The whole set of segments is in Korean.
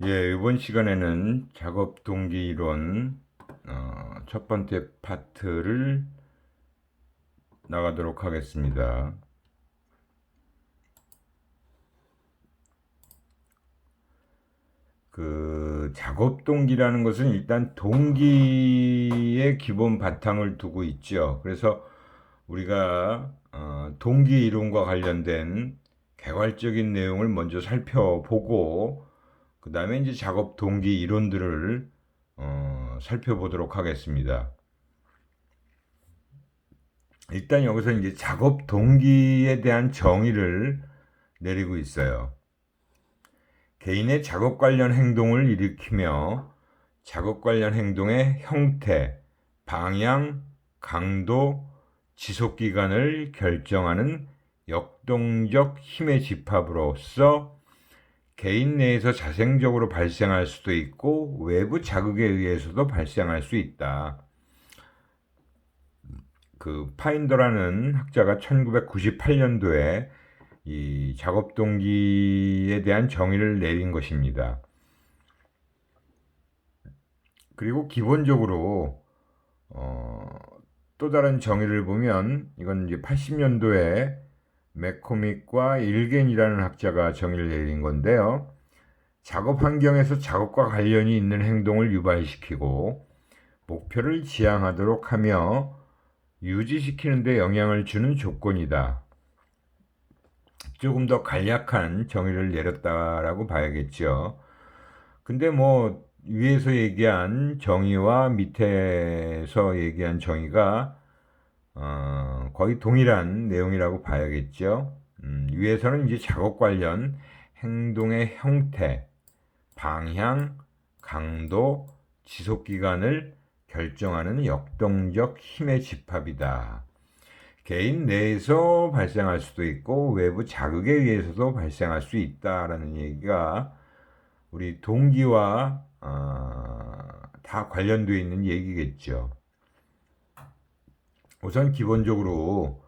예, 이번 시간에는 작업 동기 이론 첫 번째 파트를 나가도록 하겠습니다. 그 작업 동기라는 것은 일단 동기의 기본 바탕을 두고 있죠. 그래서 우리가 동기 이론과 관련된 개괄적인 내용을 먼저 살펴보고 그 다음에 이제 작업 동기 이론들을 살펴보도록 하겠습니다. 일단 여기서 이제 작업 동기에 대한 정의를 내리고 있어요. 개인의 작업 관련 행동을 일으키며 작업 관련 행동의 형태, 방향, 강도, 지속 기간을 결정하는 역동적 힘의 집합으로서 개인 내에서 자생적으로 발생할 수도 있고 외부 자극에 의해서도 발생할 수 있다. 그 파인더라는 학자가 1998년도에 이 작업 동기에 대한 정의를 내린 것입니다. 그리고 기본적으로 또 다른 정의를 보면 이건 이제 80년도에 맥코믹과 일겐이라는 학자가 정의를 내린 건데요. 작업 환경에서 작업과 관련이 있는 행동을 유발시키고 목표를 지향하도록 하며 유지시키는 데 영향을 주는 조건이다. 조금 더 간략한 정의를 내렸다라고 봐야겠죠. 근데 뭐 위에서 얘기한 정의와 밑에서 얘기한 정의가 거의 동일한 내용이라고 봐야겠죠. 위에서는 이제 작업 관련 행동의 형태, 방향, 강도, 지속 기간을 결정하는 역동적 힘의 집합이다. 개인 내에서 발생할 수도 있고 외부 자극에 의해서도 발생할 수 있다라는 얘기가 우리 동기와 다 관련되어 있는 얘기겠죠. 우선 기본적으로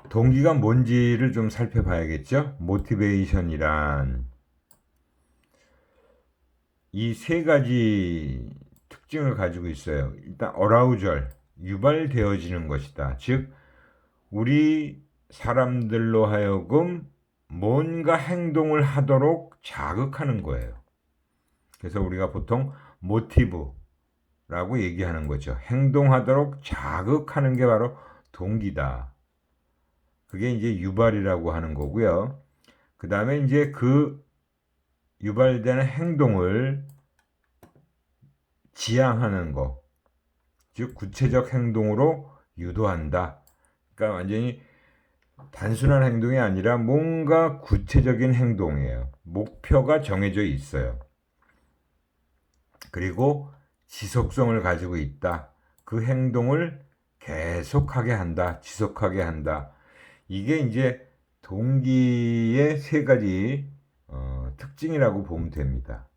동기가 뭔지를 좀 살펴봐야겠죠. 모티베이션이란 이 세 가지 특징을 가지고 있어요. 일단 어라우절, 유발되어지는 것이다. 즉 우리 사람들로 하여금 뭔가 행동을 하도록 자극하는 거예요. 그래서 우리가 보통 모티브라고 얘기하는 거죠. 행동하도록 자극하는 게 바로 동기다. 그게 이제 유발이라고 하는 거고요. 그 다음에 이제 그 유발되는 행동을 지향하는 거, 즉 구체적 행동으로 유도한다. 그러니까 완전히 단순한 행동이 아니라 뭔가 구체적인 행동이에요. 목표가 정해져 있어요. 그리고 지속성을 가지고 있다. 그 행동을 계속하게 한다. 지속하게 한다. 이게 이제 동기의 세 가지 특징이라고 보면 됩니다.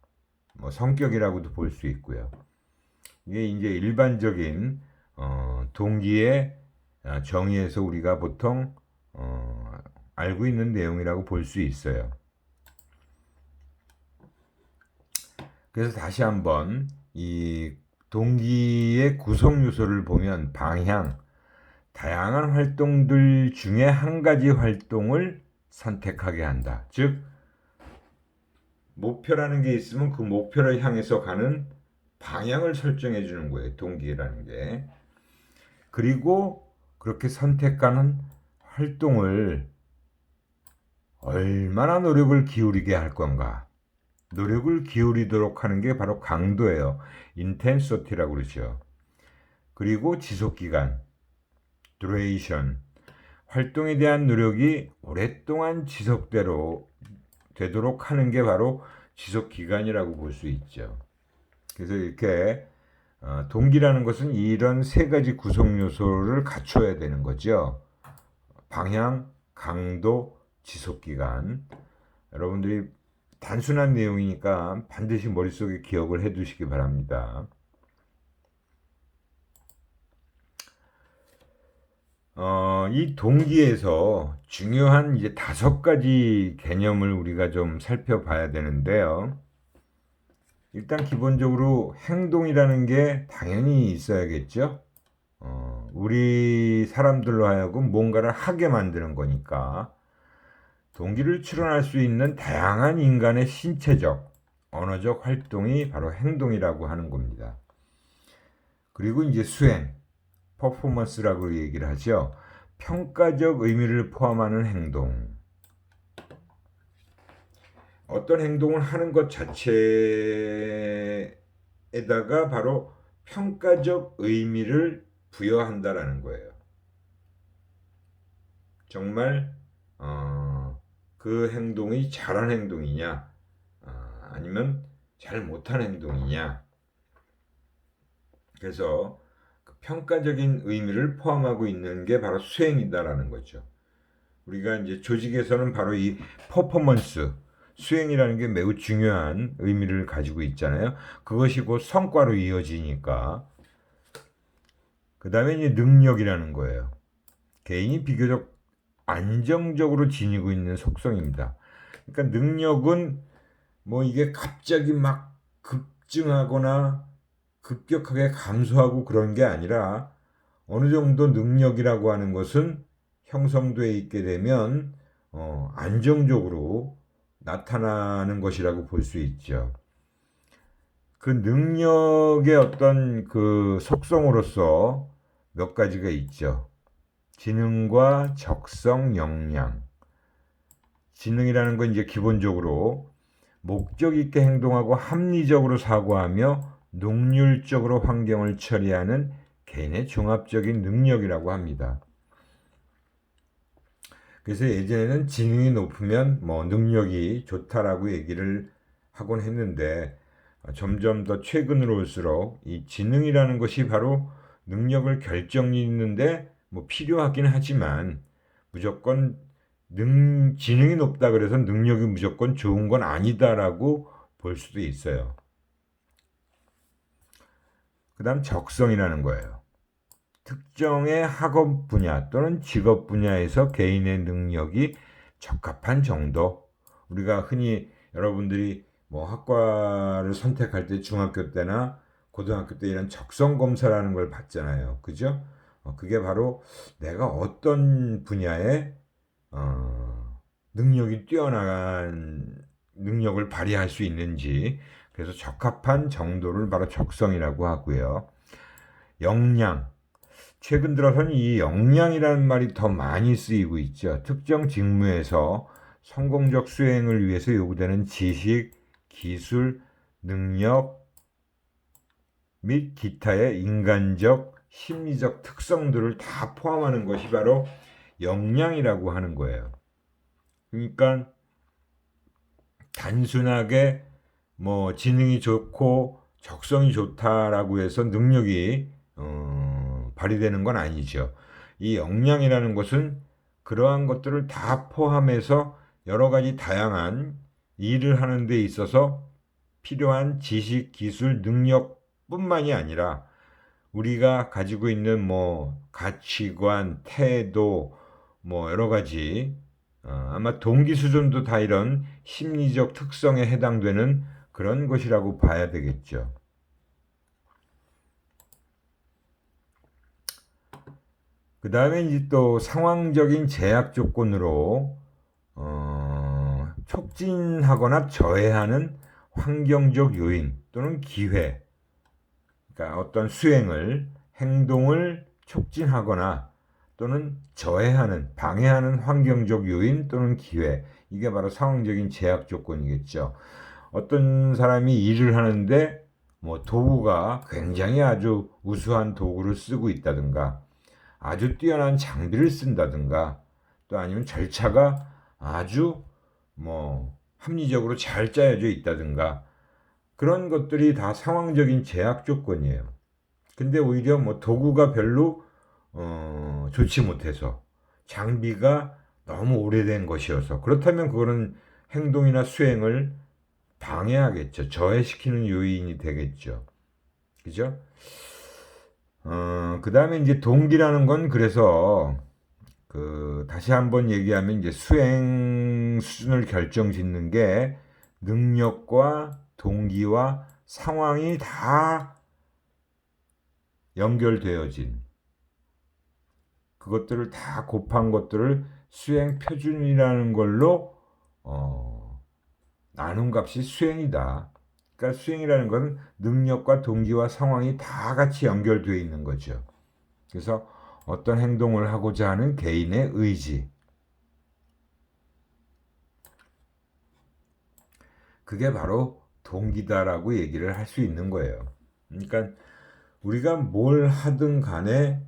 뭐 성격이라고도 볼 수 있고요. 이게 이제 일반적인 동기의 정의에서 우리가 보통 알고 있는 내용이라고 볼 수 있어요. 그래서 다시 한번 이 동기의 구성 요소를 보면 방향, 다양한 활동들 중에 한 가지 활동을 선택하게 한다. 즉 목표라는 게 있으면 그 목표를 향해서 가는 방향을 설정해 주는 거예요. 동기라는 게. 그리고 그렇게 선택하는 활동을 얼마나 노력을 기울이게 할 건가. 노력을 기울이도록 하는 게 바로 강도예요. 인텐시티라고 그러죠. 그리고 지속기간, duration. 활동에 대한 노력이 오랫동안 지속대로 되도록 하는 게 바로 지속기간이라고 볼 수 있죠. 그래서 이렇게 동기라는 것은 이런 세 가지 구성 요소를 갖춰야 되는 거죠. 방향, 강도, 지속기간. 여러분들이 단순한 내용이니까 반드시 머릿속에 기억을 해 두시기 바랍니다. 이 동기에서 중요한 이제 5가지 개념을 우리가 좀 살펴봐야 되는데요. 일단 기본적으로 행동이라는 게 당연히 있어야겠죠. 우리 사람들로 하여금 뭔가를 하게 만드는 거니까 동기를 출현할 수 있는 다양한 인간의 신체적, 언어적 활동이 바로 행동이라고 하는 겁니다. 그리고 이제 수행, 퍼포먼스라고 얘기를 하죠. 평가적 의미를 포함하는 행동. 어떤 행동을 하는 것 자체에다가 바로 평가적 의미를 부여한다라는 거예요. 정말 그 행동이 잘한 행동이냐, 아니면 잘 못한 행동이냐. 그래서 그 평가적인 의미를 포함하고 있는 게 바로 수행이다라는 거죠. 우리가 이제 조직에서는 바로 이 퍼포먼스, 수행이라는 게 매우 중요한 의미를 가지고 있잖아요. 그것이 곧 성과로 이어지니까. 그 다음에 이제 능력이라는 거예요. 개인이 비교적 안정적으로 지니고 있는 속성입니다. 그러니까 능력은 뭐 이게 갑자기 막 급증하거나 급격하게 감소하고 그런 게 아니라 어느 정도 능력이라고 하는 것은 형성되어 있게 되면 안정적으로 나타나는 것이라고 볼 수 있죠. 그 능력의 어떤 그 속성으로서 몇 가지가 있죠. 지능과 적성, 역량. 지능이라는 건 이제 기본적으로 목적 있게 행동하고 합리적으로 사고하며 능률적으로 환경을 처리하는 개인의 종합적인 능력이라고 합니다. 그래서 예전에는 지능이 높으면 뭐 능력이 좋다라고 얘기를 하곤 했는데 점점 더 최근으로 올수록 이 지능이라는 것이 바로 능력을 결정짓는데 뭐 필요하긴 하지만 무조건 지능이 높다 그래서 능력이 무조건 좋은 건 아니다라고 볼 수도 있어요. 그 다음 적성이라는 거예요. 특정의 학업 분야 또는 직업 분야에서 개인의 능력이 적합한 정도. 우리가 흔히 여러분들이 뭐 학과를 선택할 때 중학교 때나 고등학교 때 이런 적성 검사라는 걸 받잖아요. 그죠? 그게 바로 내가 어떤 분야에 능력이 뛰어난 능력을 발휘할 수 있는지, 그래서 적합한 정도를 바로 적성이라고 하고요. 역량. 최근 들어서는 이 역량이라는 말이 더 많이 쓰이고 있죠. 특정 직무에서 성공적 수행을 위해서 요구되는 지식, 기술, 능력 및 기타의 인간적, 심리적 특성들을 다 포함하는 것이 바로 역량이라고 하는 거예요. 그러니까 단순하게 뭐 지능이 좋고 적성이 좋다라고 해서 능력이 발휘되는 건 아니죠. 이 역량이라는 것은 그러한 것들을 다 포함해서 여러 가지 다양한 일을 하는 데 있어서 필요한 지식, 기술, 능력뿐만이 아니라 우리가 가지고 있는 뭐 가치관, 태도, 뭐 여러 가지 아마 동기 수준도 다 이런 심리적 특성에 해당되는 그런 것이라고 봐야 되겠죠. 그 다음에 이제 또 상황적인 제약 조건으로 촉진하거나 저해하는 환경적 요인 또는 기회, 그러니까 어떤 수행을, 행동을 촉진하거나 또는 저해하는, 방해하는 환경적 요인 또는 기회, 이게 바로 상황적인 제약 조건이겠죠. 어떤 사람이 일을 하는데 뭐 도구가 굉장히 아주 우수한 도구를 쓰고 있다든가 아주 뛰어난 장비를 쓴다든가 또 아니면 절차가 아주 뭐 합리적으로 잘 짜여져 있다든가 그런 것들이 다 상황적인 제약 조건이에요. 근데 오히려 뭐 도구가 별로 좋지 못해서 장비가 너무 오래된 것이어서 그렇다면 그거는 행동이나 수행을 방해하겠죠. 저해시키는 요인이 되겠죠. 그죠? 그 다음에 이제 동기라는 건 그래서 다시 한번 얘기하면 이제 수행 수준을 결정짓는 게 능력과 동기와 상황이 다 연결되어진 그것들을 다 곱한 것들을 수행 표준이라는 걸로 나눈 값이 수행이다. 그러니까 수행이라는 것은 능력과 동기와 상황이 다 같이 연결되어 있는 거죠. 그래서 어떤 행동을 하고자 하는 개인의 의지, 그게 바로 동기다라고 얘기를 할 수 있는 거예요. 그러니까 우리가 뭘 하든 간에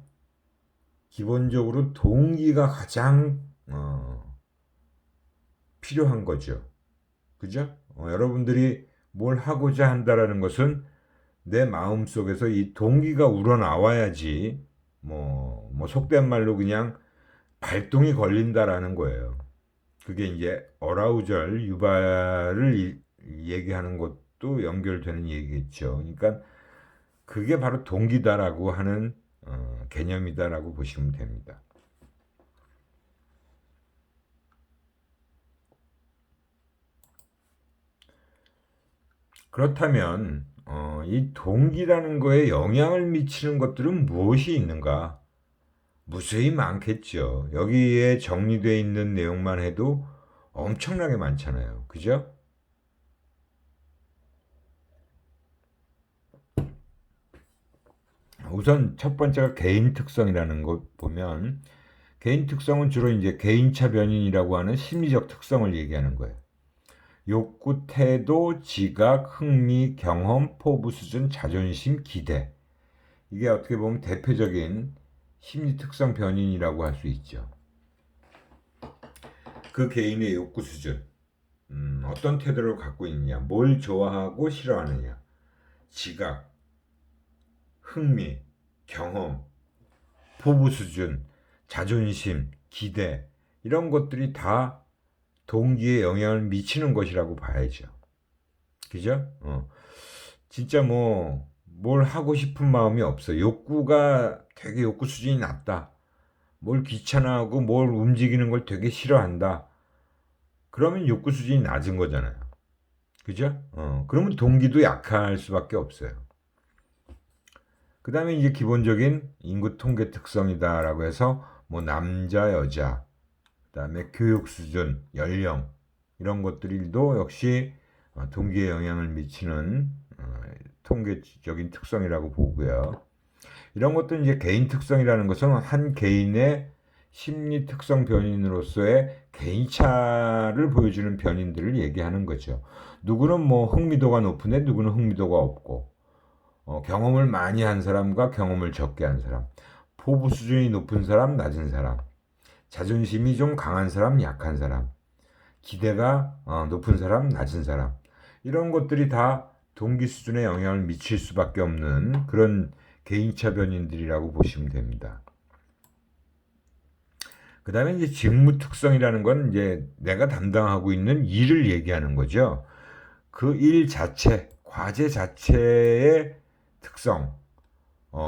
기본적으로 동기가 가장 필요한 거죠. 그죠? 여러분들이 뭘 하고자 한다라는 것은 내 마음속에서 이 동기가 우러나와야지 뭐 속된 말로 그냥 발동이 걸린다라는 거예요. 그게 이제 어라우절, 유발을 얘기하는 것도 연결되는 얘기겠죠. 그러니까 그게 바로 동기다라고 하는 개념이다라고 보시면 됩니다. 그렇다면 이 동기라는 거에 영향을 미치는 것들은 무엇이 있는가? 무수히 많겠죠. 여기에 정리되어 있는 내용만 해도 엄청나게 많잖아요. 그죠? 우선 첫 번째가 개인 특성이라는 것 보면 개인 특성은 주로 이제 개인차 변인이라고 하는 심리적 특성을 얘기하는 거예요. 욕구, 태도, 지각, 흥미, 경험, 포부 수준, 자존심, 기대. 이게 어떻게 보면 대표적인 심리 특성 변인이라고 할 수 있죠. 그 개인의 욕구 수준, 어떤 태도를 갖고 있느냐, 뭘 좋아하고 싫어하느냐, 지각, 흥미, 경험, 포부 수준, 자존심, 기대, 이런 것들이 다 동기에 영향을 미치는 것이라고 봐야죠. 그죠? 진짜 뭘 하고 싶은 마음이 없어. 욕구가 되게 욕구 수준이 낮다. 뭘 귀찮아하고 뭘 움직이는 걸 되게 싫어한다. 그러면 욕구 수준이 낮은 거잖아요. 그죠? 그러면 동기도 약할 수밖에 없어요. 그 다음에 이제 기본적인 인구 통계 특성이다라고 해서 뭐 남자, 여자, 그 다음에 교육 수준, 연령, 이런 것들도 역시 동기에 영향을 미치는 통계적인 특성이라고 보고요. 이런 것도 이제 개인 특성이라는 것은 한 개인의 심리 특성 변인으로서의 개인차를 보여주는 변인들을 얘기하는 거죠. 누구는 뭐 흥미도가 높은데 누구는 흥미도가 없고, 경험을 많이 한 사람과 경험을 적게 한 사람, 포부 수준이 높은 사람, 낮은 사람, 자존심이 좀 강한 사람, 약한 사람, 기대가 높은 사람, 낮은 사람, 이런 것들이 다 동기 수준에 영향을 미칠 수밖에 없는 그런 개인차 변인들이라고 보시면 됩니다. 그 다음에 이제 직무 특성이라는 건 이제 내가 담당하고 있는 일을 얘기하는 거죠. 그 일 자체, 과제 자체의 특성,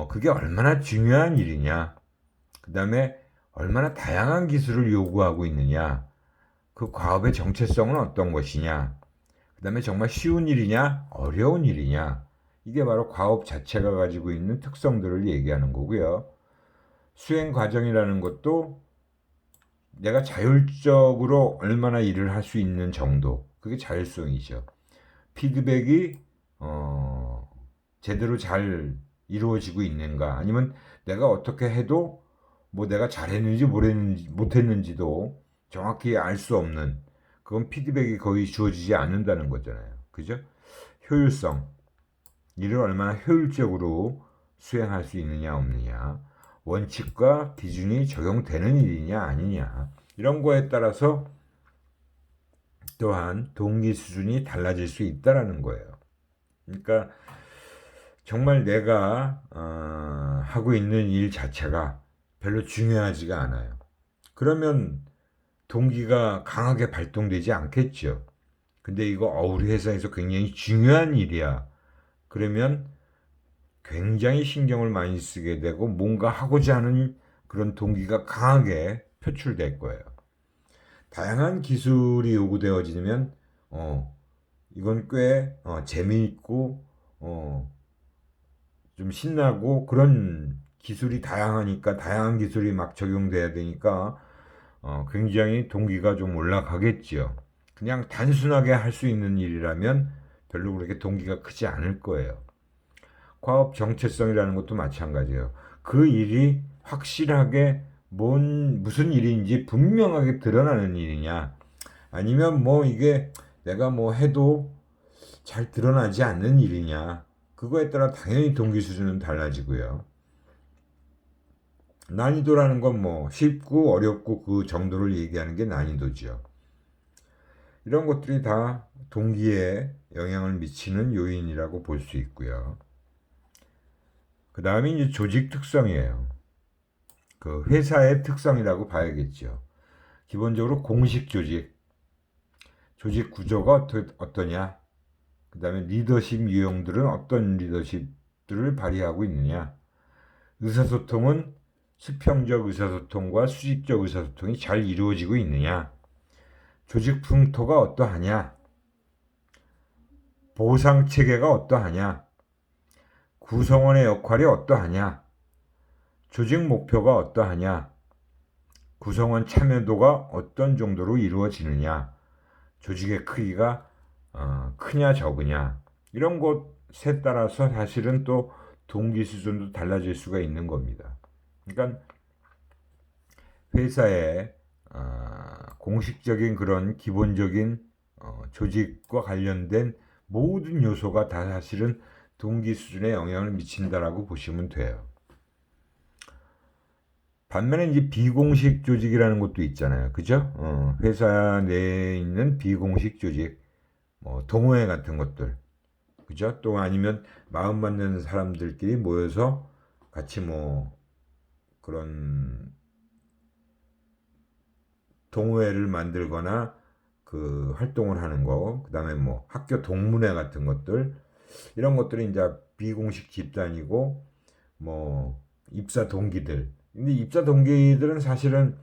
그게 얼마나 중요한 일이냐, 그 다음에 얼마나 다양한 기술을 요구하고 있느냐, 그 과업의 정체성은 어떤 것이냐, 그 다음에 정말 쉬운 일이냐, 어려운 일이냐, 이게 바로 과업 자체가 가지고 있는 특성들을 얘기하는 거고요. 수행 과정이라는 것도 내가 자율적으로 얼마나 일을 할 수 있는 정도, 그게 자율성이죠. 피드백이 제대로 잘 이루어지고 있는가, 아니면 내가 어떻게 해도 뭐 내가 잘했는지 못했는지도 정확히 알 수 없는, 그건 피드백이 거의 주어지지 않는다는 거잖아요. 그죠? 효율성, 일을 얼마나 효율적으로 수행할 수 있느냐 없느냐, 원칙과 기준이 적용되는 일이냐 아니냐, 이런 거에 따라서 또한 동기 수준이 달라질 수 있다라는 거예요. 그러니까 정말 내가 하고 있는 일 자체가 별로 중요하지가 않아요. 그러면 동기가 강하게 발동되지 않겠죠. 근데 이거 우리 회사에서 굉장히 중요한 일이야. 그러면 굉장히 신경을 많이 쓰게 되고 뭔가 하고자 하는 그런 동기가 강하게 표출될 거예요. 다양한 기술이 요구되어지면 이건 꽤 재미있고 좀 신나고 그런 기술이 다양하니까 다양한 기술이 막 적용돼야 되니까 굉장히 동기가 좀 올라가겠지요. 그냥 단순하게 할 수 있는 일이라면 별로 그렇게 동기가 크지 않을 거예요. 과업 정체성이라는 것도 마찬가지예요. 그 일이 확실하게 무슨 일인지 분명하게 드러나는 일이냐, 아니면 뭐 이게 내가 뭐 해도 잘 드러나지 않는 일이냐, 그거에 따라 당연히 동기 수준은 달라지고요. 난이도라는 건 뭐 쉽고 어렵고 그 정도를 얘기하는 게 난이도죠. 이런 것들이 다 동기에 영향을 미치는 요인이라고 볼 수 있고요. 그 다음에 이제 조직 특성이에요. 그 회사의 특성이라고 봐야겠죠. 기본적으로 공식 조직, 조직 구조가 어떠냐, 그 다음에 리더십 유형들은 어떤 리더십들을 발휘하고 있느냐, 의사소통은 수평적 의사소통과 수직적 의사소통이 잘 이루어지고 있느냐, 조직 풍토가 어떠하냐, 보상 체계가 어떠하냐, 구성원의 역할이 어떠하냐, 조직 목표가 어떠하냐, 구성원 참여도가 어떤 정도로 이루어지느냐, 조직의 크기가 크냐 적으냐, 이런 것에 따라서 사실은 또 동기 수준도 달라질 수가 있는 겁니다. 그러니까 회사의 공식적인 그런 기본적인 조직과 관련된 모든 요소가 다 사실은 동기 수준에 영향을 미친다라고 보시면 돼요. 반면에 이제 비공식 조직이라는 것도 있잖아요. 그죠? 회사 내에 있는 비공식 조직, 뭐 동호회 같은 것들, 그죠? 또 아니면 마음 맞는 사람들끼리 모여서 같이 뭐 그런 동호회를 만들거나 그 활동을 하는 거, 그 다음에 뭐 학교 동문회 같은 것들, 이런 것들이 이제 비공식 집단이고, 뭐 입사 동기들. 근데 입사 동기들은 사실은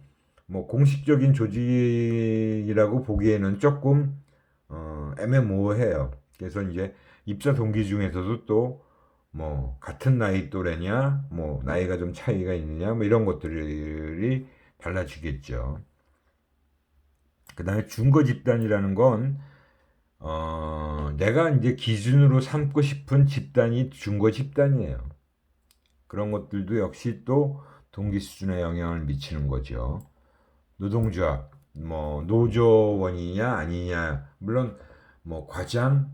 뭐 공식적인 조직이라고 보기에는 조금 애매모호해요. 그래서 이제 입사 동기 중에서도 또 뭐 같은 나이 또래냐, 뭐 나이가 좀 차이가 있느냐, 뭐 이런 것들이 달라지겠죠. 그 다음에 준거 집단이라는 건 내가 이제 기준으로 삼고 싶은 집단이 준거 집단이에요. 그런 것들도 역시 또 동기 수준에 영향을 미치는 거죠. 노동조합, 뭐 노조원이냐 아니냐, 물론 뭐 과장급까지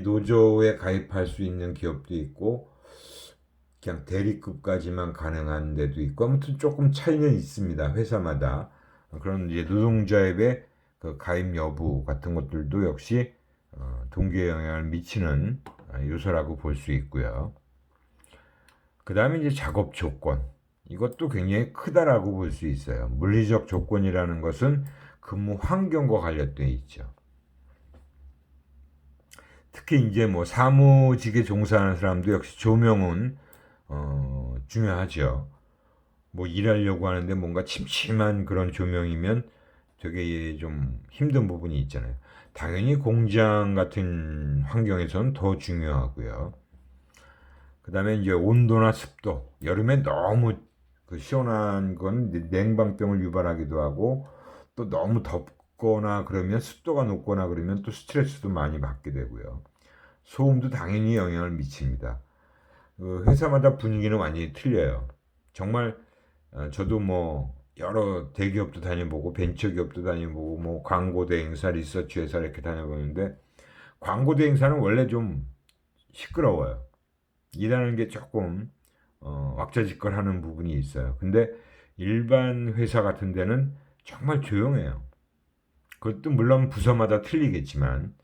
노조에 가입할 수 있는 기업도 있고 그냥 대리급까지만 가능한 데도 있고, 아무튼 조금 차이는 있습니다. 회사마다. 그런 이제 노동조합의 그 가입 여부 같은 것들도 역시 동기에 영향을 미치는 요소라고 볼 수 있고요. 그 다음에 이제 작업 조건. 이것도 굉장히 크다라고 볼 수 있어요. 물리적 조건이라는 것은 근무 환경과 관련되어 있죠. 특히 이제 뭐 사무직에 종사하는 사람도 역시 조명은 중요하죠. 뭐 일하려고 하는데 뭔가 침침한 그런 조명이면 되게 좀 힘든 부분이 있잖아요. 당연히 공장 같은 환경에서는 더 중요하고요. 그 다음에 이제 온도나 습도. 여름에 너무 그 시원한 건 냉방병을 유발하기도 하고, 또 너무 덥거나 그러면 습도가 높거나 그러면 또 스트레스도 많이 받게 되고요. 소음도 당연히 영향을 미칩니다. 그 회사마다 분위기는 완전히 틀려요. 정말 저도 뭐 여러 대기업도 다녀보고 벤처기업도 다녀보고 뭐 광고대 행사, 리서치 회사 이렇게 다녀보는데, 광고대 행사는 원래 좀 시끄러워요. 일하는 게 조금 왁자지껄하는 부분이 있어요. 근데 일반 회사 같은 데는 정말 조용해요. 그것도 물론 부서마다 틀리겠지만,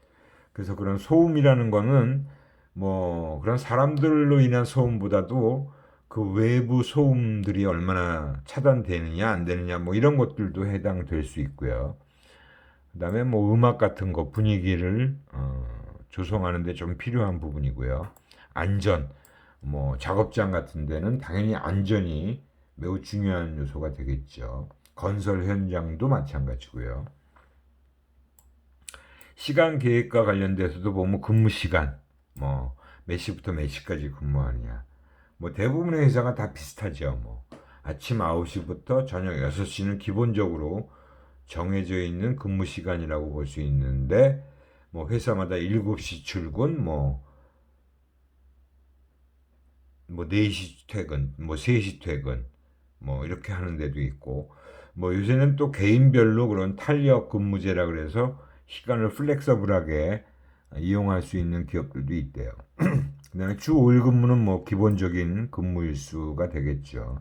그래서 그런 소음이라는 거는 뭐 그런 사람들로 인한 소음보다도 그 외부 소음들이 얼마나 차단되느냐 안 되느냐 뭐 이런 것들도 해당될 수 있고요. 그다음에 뭐 음악 같은 거 분위기를 조성하는 데 좀 필요한 부분이고요. 안전, 뭐 작업장 같은 데는 당연히 안전이 매우 중요한 요소가 되겠죠. 건설 현장도 마찬가지고요. 시간 계획과 관련돼서도 보면 근무 시간, 뭐 몇 시부터 몇 시까지 근무하느냐. 뭐 대부분의 회사가 다 비슷하죠. 뭐 아침 9시부터 저녁 6시는 기본적으로 정해져 있는 근무 시간이라고 볼 수 있는데, 뭐 회사마다 7시 출근, 뭐 4시 퇴근, 뭐 3시 퇴근, 뭐 이렇게 하는 데도 있고, 뭐 요새는 또 개인별로 그런 탄력 근무제라 그래서 시간을 플렉서블하게 이용할 수 있는 기업들도 있대요. 그다음에 주 5일 근무는 뭐 기본적인 근무 일수가 되겠죠.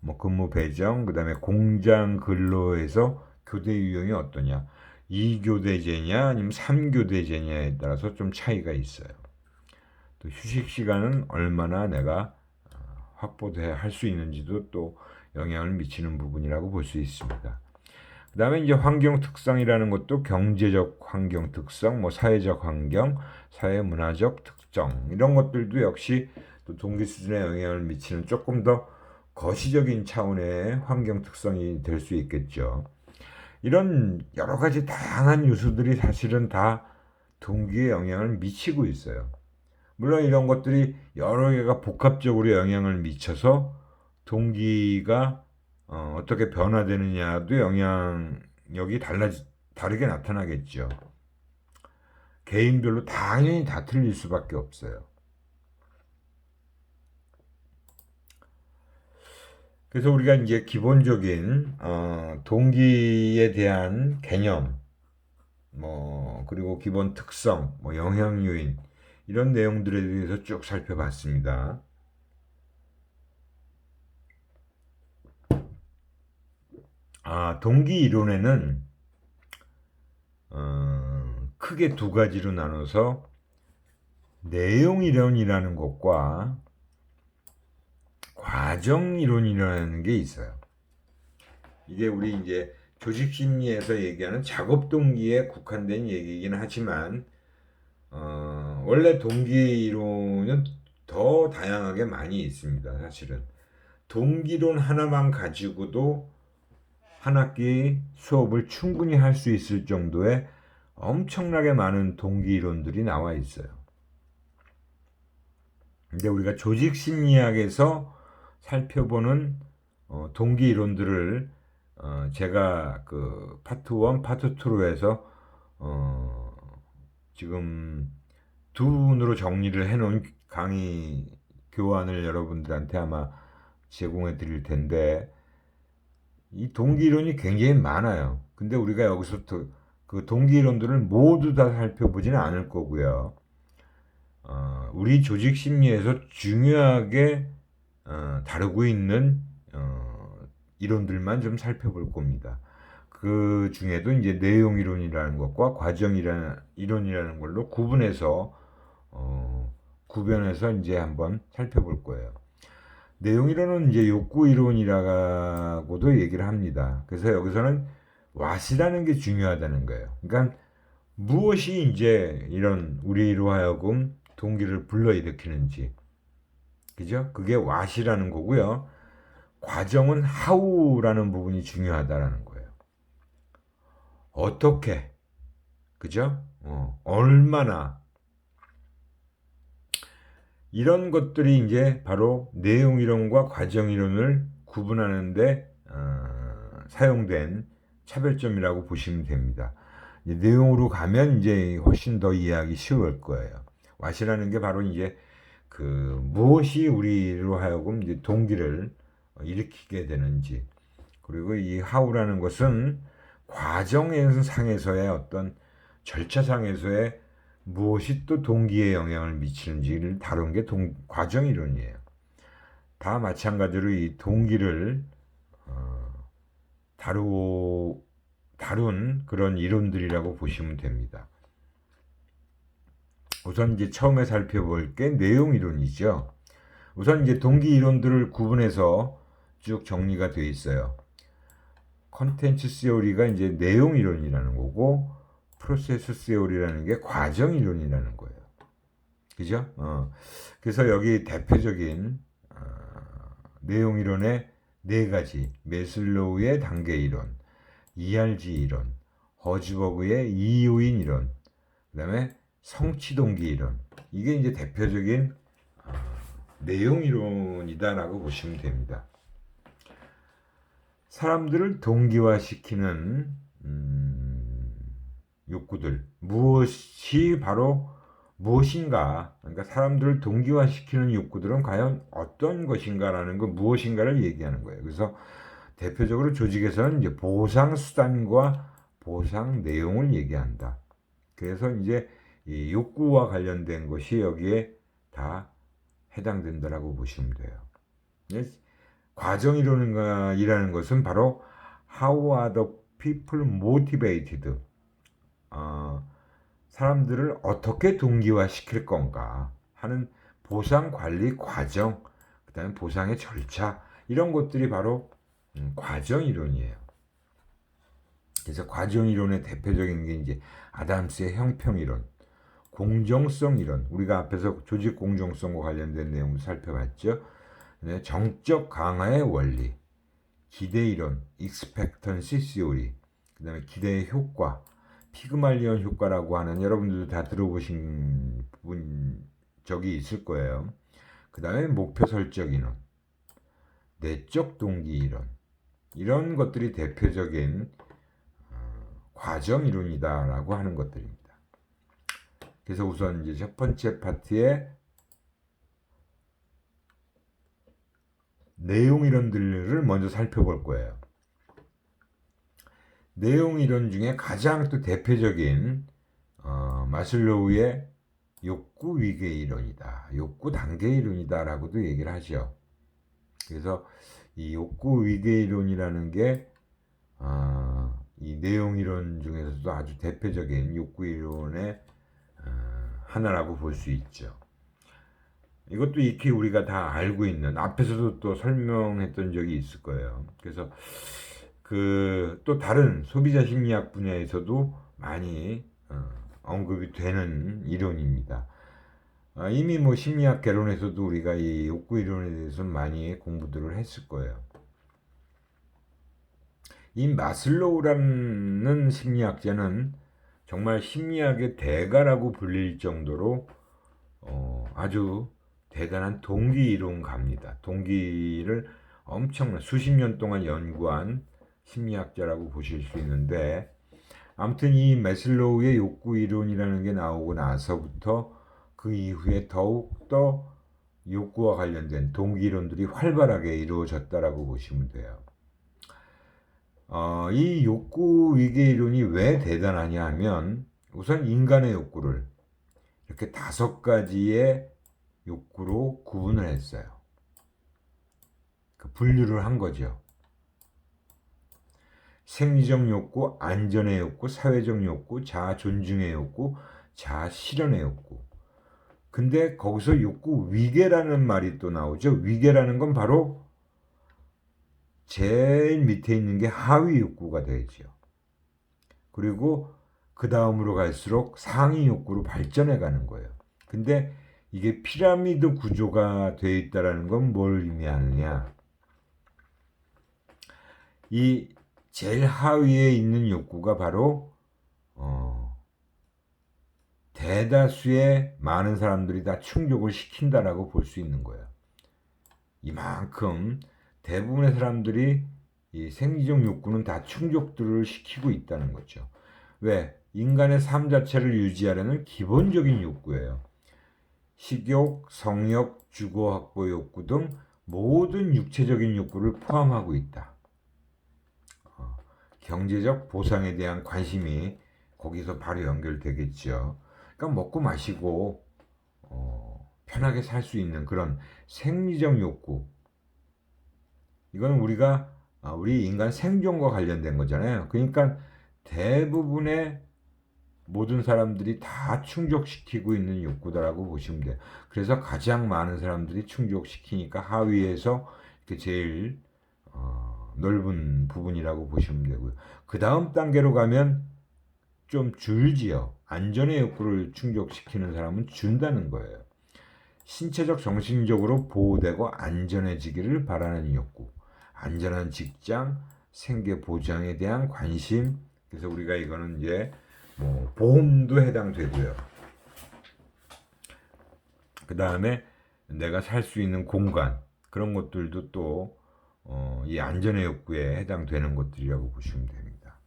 뭐 근무 배정, 그다음에 공장 근로에서 교대 유형이 어떠냐, 2교대제냐 아니면 3교대제냐에 따라서 좀 차이가 있어요. 또 휴식 시간은 얼마나 내가 확보할 수 있는지도 또 영향을 미치는 부분이라고 볼 수 있습니다. 그 다음에 이제 환경 특성이라는 것도 경제적 환경 특성, 뭐 사회적 환경, 사회 문화적 특정, 이런 것들도 역시 또 동기 수준에 영향을 미치는 조금 더 거시적인 차원의 환경 특성이 될 수 있겠죠. 이런 여러 가지 다양한 요소들이 사실은 다 동기에 영향을 미치고 있어요. 물론 이런 것들이 여러 개가 복합적으로 영향을 미쳐서 동기가 어떻게 변화되느냐도 영향력이 다르게 나타나겠죠. 개인별로 당연히 다 틀릴 수밖에 없어요. 그래서 우리가 이제 기본적인 동기에 대한 개념, 뭐 그리고 기본 특성, 뭐 영향 요인, 이런 내용들에 대해서 쭉 살펴봤습니다. 동기 이론에는 크게 두 가지로 나눠서 내용 이론이라는 것과 과정 이론이라는 게 있어요. 이게 우리 이제 조직 심리에서 얘기하는 작업 동기에 국한된 얘기이긴 하지만 원래 동기 이론은 더 다양하게 많이 있습니다. 사실은 동기론 하나만 가지고도 한 학기 수업을 충분히 할 수 있을 정도의 엄청나게 많은 동기 이론들이 나와 있어요. 근데 우리가 조직 심리학에서 살펴보는 동기 이론들을 제가 그 파트 1, 파트 2로 해서 지금 두 분으로 정리를 해놓은 강의 교환을 여러분들한테 아마 제공해 드릴 텐데, 이 동기 이론이 굉장히 많아요. 근데 우리가 여기서 그 동기 이론들을 모두 다 살펴보지는 않을 거고요. 우리 조직 심리에서 중요하게 다루고 있는 이론들만 좀 살펴볼 겁니다. 그 중에도 이제 내용 이론이라는 것과 과정 이론이라는 걸로 구분해서 이제 한번 살펴볼 거예요. 내용 이론은 이제 욕구 이론이라고도 얘기를 합니다. 그래서 여기서는 what이라는 게 중요하다는 거예요. 그러니까 무엇이 이제 이런 우리로 하여금 동기를 불러일으키는지, 그죠? 그게 what이라는 거고요. 과정은 how라는 부분이 중요하다라는 거예요. 어떻게, 그죠? 얼마나, 이런 것들이 이제 바로 내용 이론과 과정 이론을 구분하는데 사용된 차별점이라고 보시면 됩니다. 내용으로 가면 이제 훨씬 더 이해하기 쉬울 거예요. what이라는 게 바로 이제 그 무엇이 우리로 하여금 이제 동기를 일으키게 되는지, 그리고 이 how라는 것은 과정상에서의 어떤 절차상에서의 무엇이 또 동기에 영향을 미치는지를 다룬 게 과정 이론이에요. 다 마찬가지로 이 동기를 다룬 그런 이론들이라고 보시면 됩니다. 우선 이제 처음에 살펴볼 게 내용 이론이죠. 우선 이제 동기 이론들을 구분해서 쭉 정리가 되어 있어요. 컨텐츠 시오리가 이제 내용 이론이라는 거고, 프로세스 시오리라는 게 과정 이론이라는 거예요. 그죠? 그래서 여기 대표적인 내용 이론의 네 가지, 메슬로우의 단계 이론, ERG 이론, 허즈버그의 이요인 이론, 그 다음에 성취 동기 이론, 이게 이제 대표적인 내용 이론이다라고 보시면 됩니다. 사람들을 동기화시키는 욕구들, 무엇인가, 그러니까 사람들을 동기화시키는 욕구들은 과연 어떤 것인가라는 거, 무엇인가를 얘기하는 거예요. 그래서 대표적으로 조직에서는 이제 보상 수단과 보상 내용을 얘기한다. 그래서 이제 이 욕구와 관련된 것이 여기에 다 해당된다라고 보시면 돼요. 과정 이론이라는 것은 바로 how are the people motivated? 사람들을 어떻게 동기화시킬 건가 하는 보상 관리 과정, 그 다음에 보상의 절차, 이런 것들이 바로 과정 이론이에요. 그래서 과정 이론의 대표적인 게 이제 아담스의 형평 이론, 공정성 이론, 우리가 앞에서 조직 공정성과 관련된 내용을 살펴봤죠. 정적 강화의 원리, 기대 이론, expectancy theory, 그 다음에 기대의 효과, 피그말리온 효과라고 하는, 여러분들도 다 들어보신 적이 있을 거예요. 그 다음에 목표 설정 이론, 내적 동기 이론, 이런 것들이 대표적인 과정 이론이다라고 하는 것들입니다. 그래서 우선 이제 첫 번째 파트에 내용 이론들을 먼저 살펴볼 거예요. 내용 이론 중에 가장 또 대표적인 마슬로우의 욕구 위계 이론이다, 욕구 단계 이론이다라고도 얘기를 하죠. 그래서 이 욕구 위계 이론이라는 게 이 내용 이론 중에서도 아주 대표적인 욕구 이론의 하나라고 볼 수 있죠. 이것도 익히 우리가 다 알고 있는, 앞에서도 또 설명했던 적이 있을 거예요. 그래서 또 다른 소비자 심리학 분야에서도 많이 언급이 되는 이론입니다. 이미 뭐 심리학 개론에서도 우리가 이 욕구 이론에 대해서 많이 공부들을 했을 거예요. 이 마슬로우라는 심리학자는 정말 심리학의 대가라고 불릴 정도로 아주 대단한 동기 이론가입니다. 동기를 엄청난 수십 년 동안 연구한 심리학자라고 보실 수 있는데, 아무튼 이 마슬로우의 욕구 이론이라는 게 나오고 나서부터 그 이후에 더욱더 욕구와 관련된 동기 이론들이 활발하게 이루어졌다라고 보시면 돼요. 이 욕구 위계 이론이 왜 대단하냐 하면, 우선 인간의 욕구를 이렇게 5가지의 욕구로 구분을 했어요. 분류를 한 거죠. 생리적 욕구, 안전의 욕구, 사회적 욕구, 자아 존중의 욕구, 자아 실현의 욕구. 근데 거기서 욕구 위계라는 말이 또 나오죠. 위계라는 건 바로 제일 밑에 있는 게 하위 욕구가 되죠. 그리고 그 다음으로 갈수록 상위 욕구로 발전해 가는 거예요. 근데 이게 피라미드 구조가 되어 있다는 건 뭘 의미하느냐? 이 제일 하위에 있는 욕구가 바로 대다수의 많은 사람들이 다 충족을 시킨다라고 볼 수 있는 거예요. 이만큼 대부분의 사람들이 이 생리적 욕구는 다 충족들을 시키고 있다는 거죠. 왜? 인간의 삶 자체를 유지하려는 기본적인 욕구예요. 식욕, 성욕, 주거 확보 욕구 등 모든 육체적인 욕구를 포함하고 있다. 경제적 보상에 대한 관심이 거기서 바로 연결되겠죠. 그러니까 먹고 마시고 편하게 살 수 있는 그런 생리적 욕구, 이건 우리 인간 생존과 관련된 거잖아요. 그러니까 대부분의 모든 사람들이 다 충족시키고 있는 욕구다라고 보시면 돼요. 그래서 가장 많은 사람들이 충족시키니까 하위에서 이렇게 제일 넓은 부분이라고 보시면 되고요. 그 다음 단계로 가면 좀 줄지요. 안전의 욕구를 충족시키는 사람은 준다는 거예요. 신체적, 정신적으로 보호되고 안전해지기를 바라는 욕구, 안전한 직장, 생계 보장에 대한 관심. 그래서 우리가 이거는 이제 뭐 보험도 해당되고요. 그 다음에 내가 살 수 있는 공간, 그런 것들도 또 이 안전의 욕구에 해당되는 것들이라고 보시면 됩니다.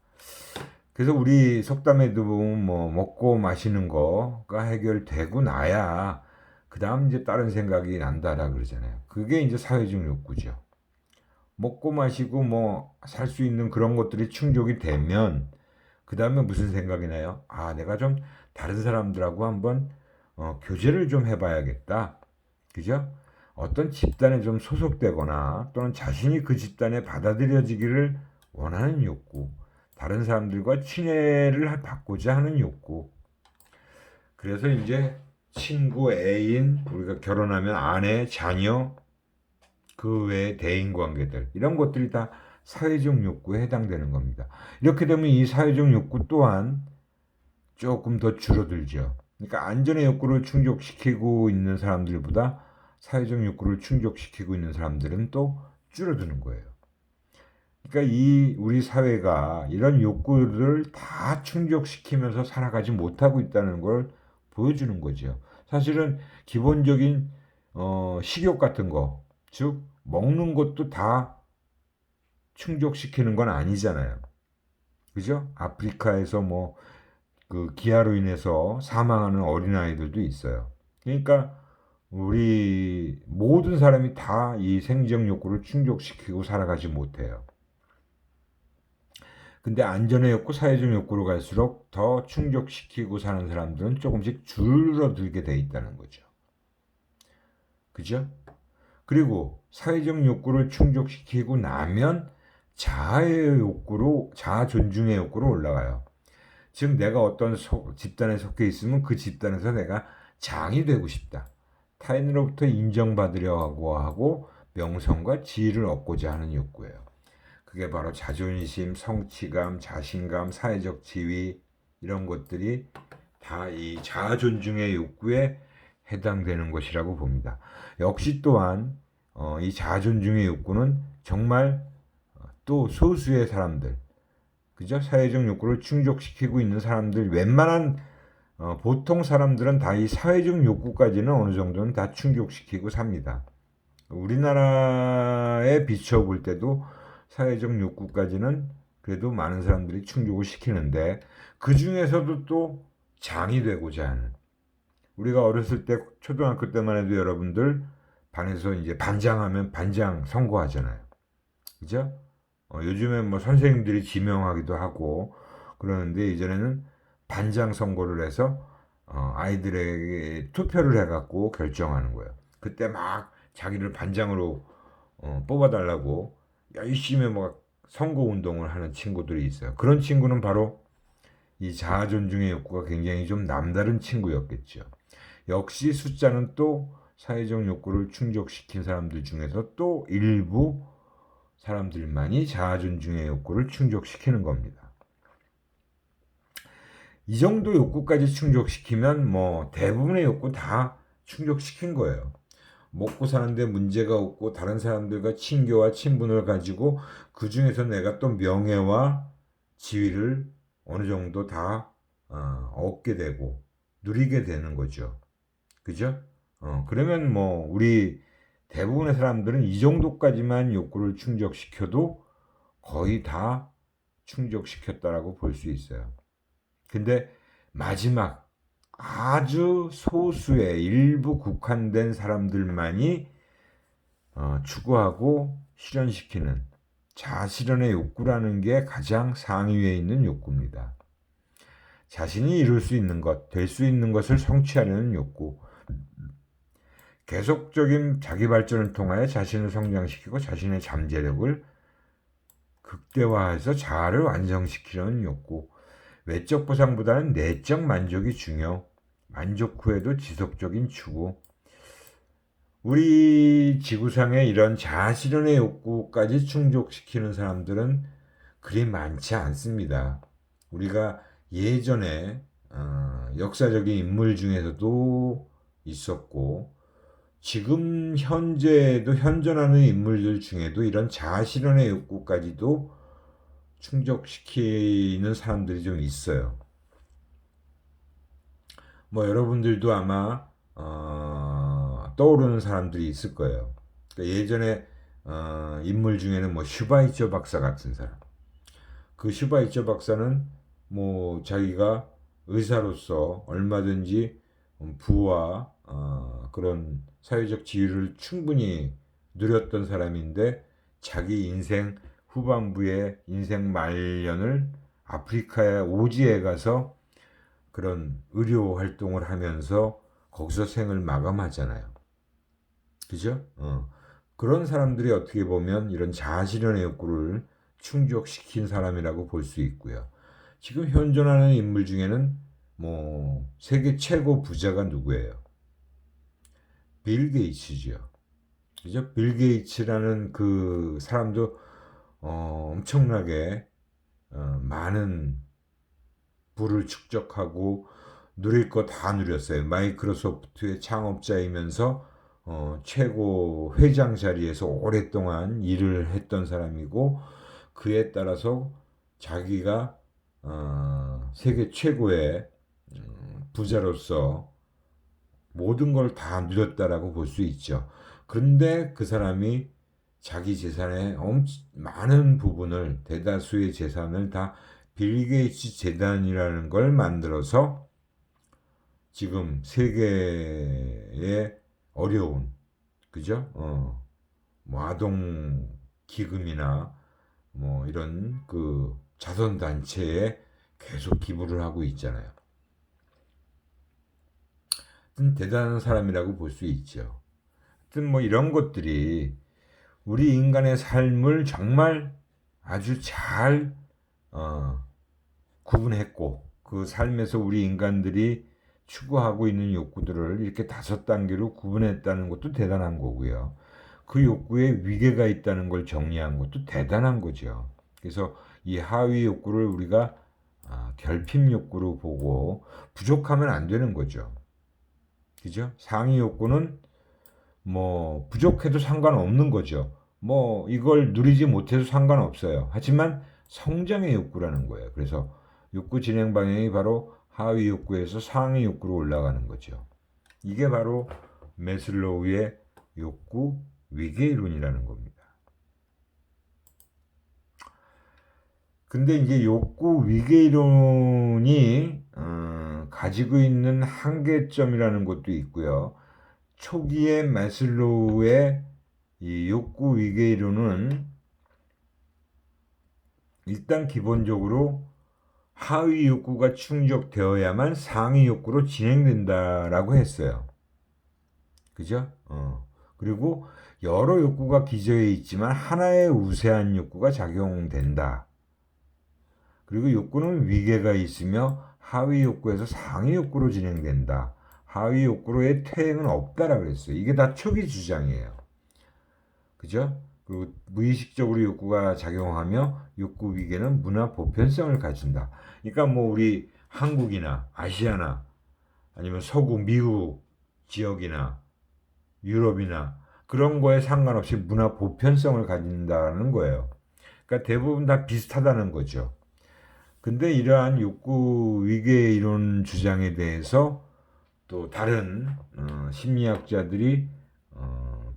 그래서 우리 속담에도 보면 뭐 먹고 마시는 거가 해결되고 나야 그 다음 이제 다른 생각이 난다라 그러잖아요. 그게 이제 사회적 욕구죠. 먹고 마시고 뭐 살 수 있는 그런 것들이 충족이 되면 그 다음에 무슨 생각이 나요? 아, 내가 좀 다른 사람들하고 한번 교제를 좀 해봐야겠다. 그죠? 어떤 집단에 좀 소속되거나 또는 자신이 그 집단에 받아들여지기를 원하는 욕구, 다른 사람들과 친애를 받고자 하는 욕구. 그래서 이제 친구, 애인, 우리가 결혼하면 아내, 자녀, 그 외의 대인 관계들, 이런 것들이 다 사회적 욕구에 해당되는 겁니다. 이렇게 되면 이 사회적 욕구 또한 조금 더 줄어들죠. 그러니까 안전의 욕구를 충족시키고 있는 사람들보다 사회적 욕구를 충족시키고 있는 사람들은 또 줄어드는 거예요. 그러니까 이 우리 사회가 이런 욕구를 다 충족시키면서 살아가지 못하고 있다는 걸 보여주는 거죠. 사실은 기본적인 식욕 같은 거, 즉 먹는 것도 다 충족시키는 건 아니잖아요. 그죠? 아프리카에서 뭐 그 기아로 인해서 사망하는 어린아이들도 있어요. 그러니까 우리 모든 사람이 다 이 생적 욕구를 충족시키고 살아가지 못해요. 근데 안전의 욕구, 사회적 욕구로 갈수록 더 충족시키고 사는 사람들은 조금씩 줄어들게 돼 있다는 거죠. 그죠? 그리고 사회적 욕구를 충족시키고 나면 자아의 욕구로, 자아 존중의 욕구로 올라가요. 즉 내가 어떤 집단에 속해 있으면 그 집단에서 내가 장이 되고 싶다. 타인으로부터 인정받으려고 하고 명성과 지위를 얻고자 하는 욕구예요. 그게 바로 자존심, 성취감, 자신감, 사회적 지위, 이런 것들이 다 이 자아 존중의 욕구에 해당되는 것이라고 봅니다. 역시 또한 이 자아 존중의 욕구는 정말 또 소수의 사람들, 그죠? 사회적 욕구를 충족시키고 있는 사람들, 웬만한 보통 사람들은 다 이 사회적 욕구까지는 어느 정도는 다 충족시키고 삽니다. 우리나라에 비춰볼 때도 사회적 욕구까지는 그래도 많은 사람들이 충족을 시키는데 그 중에서도 또 장이 되고자 하는, 우리가 어렸을 때 초등학교 때만 해도 여러분들 반에서 이제 반장하면 반장 선거하잖아요. 그죠? 요즘에 뭐 선생님들이 지명하기도 하고 그러는데 이전에는 반장 선거를 해서 아이들에게 투표를 해갖고 결정하는 거예요. 그때 막 자기를 반장으로 뽑아달라고 열심히 막 선거 운동을 하는 친구들이 있어요. 그런 친구는 바로 이 자아 존중의 욕구가 굉장히 좀 남다른 친구였겠죠. 역시 숫자는 또 사회적 욕구를 충족시킨 사람들 중에서 또 일부 사람들만이 자아 존중의 욕구를 충족시키는 겁니다. 이 정도 욕구까지 충족시키면 뭐 대부분의 욕구 다 충족시킨 거예요. 먹고 사는데 문제가 없고 다른 사람들과 친교와 친분을 가지고 그 중에서 내가 또 명예와 지위를 어느 정도 다 얻게 되고 누리게 되는 거죠. 그죠? 그러면 뭐 우리 대부분의 사람들은 이 정도까지만 욕구를 충족시켜도 거의 다 충족시켰다라고 볼 수 있어요. 근데 마지막 아주 소수의 일부 국한된 사람들만이 추구하고 실현시키는 자아실현의 욕구라는 게 가장 상위에 있는 욕구입니다. 자신이 이룰 수 있는 것, 될 수 있는 것을 성취하려는 욕구, 계속적인 자기 발전을 통하여 자신을 성장시키고 자신의 잠재력을 극대화해서 자아를 완성시키려는 욕구, 외적 보상보다는 내적 만족이 중요, 만족 후에도 지속적인 추구. 우리 지구상에 이런 자아 실현의 욕구까지 충족시키는 사람들은 그리 많지 않습니다. 우리가 예전에 역사적인 인물 중에서도 있었고 지금 현재도 현존하는 인물들 중에도 이런 자아 실현의 욕구까지도 충족시키는 사람들이 좀 있어요. 뭐 여러분들도 아마 떠오르는 사람들이 있을 거예요. 그러니까 예전에 인물 중에는 뭐 슈바이처 박사 같은 사람. 그 슈바이처 박사는 뭐 자기가 의사로서 얼마든지 부와 그런 사회적 지위를 충분히 누렸던 사람인데 자기 인생 후반부에 인생 말년을 아프리카의 오지에 가서 그런 의료 활동을 하면서 거기서 생을 마감하잖아요. 그죠? 그런 사람들이 어떻게 보면 이런 자아실현의 욕구를 충족시킨 사람이라고 볼 수 있고요. 지금 현존하는 인물 중에는 뭐 세계 최고 부자가 누구예요? 빌 게이츠죠. 그죠? 빌 게이츠라는 그 사람도 엄청나게 많은 부를 축적하고 누릴 거 다 누렸어요. 마이크로소프트의 창업자이면서 최고 회장 자리에서 오랫동안 일을 했던 사람이고 그에 따라서 자기가 세계 최고의 부자로서 모든 걸 다 누렸다라고 볼 수 있죠. 그런데 그 사람이 자기 재산의 많은 부분을 대다수의 재산을 다 빌 게이츠 재단이라는 걸 만들어서 지금 세계의 어려운 그죠? 뭐 아동 기금이나 뭐 이런 그 자선 단체에 계속 기부를 하고 있잖아요. 대단한 사람이라고 볼 수 있죠. 하여튼 뭐 이런 것들이 우리 인간의 삶을 정말 아주 잘 구분했고 그 삶에서 우리 인간들이 추구하고 있는 욕구들을 이렇게 5단계로 구분했다는 것도 대단한 거고요. 그 욕구에 위계가 있다는 걸 정리한 것도 대단한 거죠. 그래서 이 하위 욕구를 우리가 결핍 욕구로 보고 부족하면 안 되는 거죠. 그죠? 상위 욕구는 뭐 부족해도 상관없는 거죠. 뭐 이걸 누리지 못해도 상관없어요. 하지만 성장의 욕구라는 거예요. 그래서 욕구 진행 방향이 바로 하위 욕구에서 상위 욕구로 올라가는 거죠. 이게 바로 매슬로우의 욕구 위계 이론이라는 겁니다. 근데 이제 욕구 위계 이론이 가지고 있는 한계점이라는 것도 있고요. 초기에 매슬로우의 이 욕구 위계 이론은 일단 기본적으로 하위 욕구가 충족되어야만 상위 욕구로 진행된다라고 했어요. 그죠? 그리고 여러 욕구가 기저에 있지만 하나의 우세한 욕구가 작용된다. 그리고 욕구는 위계가 있으며 하위 욕구에서 상위 욕구로 진행된다. 하위 욕구로의 퇴행은 없다라고 그랬어요. 이게 다 초기 주장이에요. 그죠? 그리고 무의식적으로 욕구가 작용하며 욕구 위계는 문화 보편성을 가진다. 그러니까 뭐 우리 한국이나 아시아나 아니면 서구 미국 지역이나 유럽이나 그런 거에 상관없이 문화 보편성을 가진다는 거예요. 그러니까 대부분 다 비슷하다는 거죠. 근데 이러한 욕구 위계 이론 주장에 대해서 또 다른 심리학자들이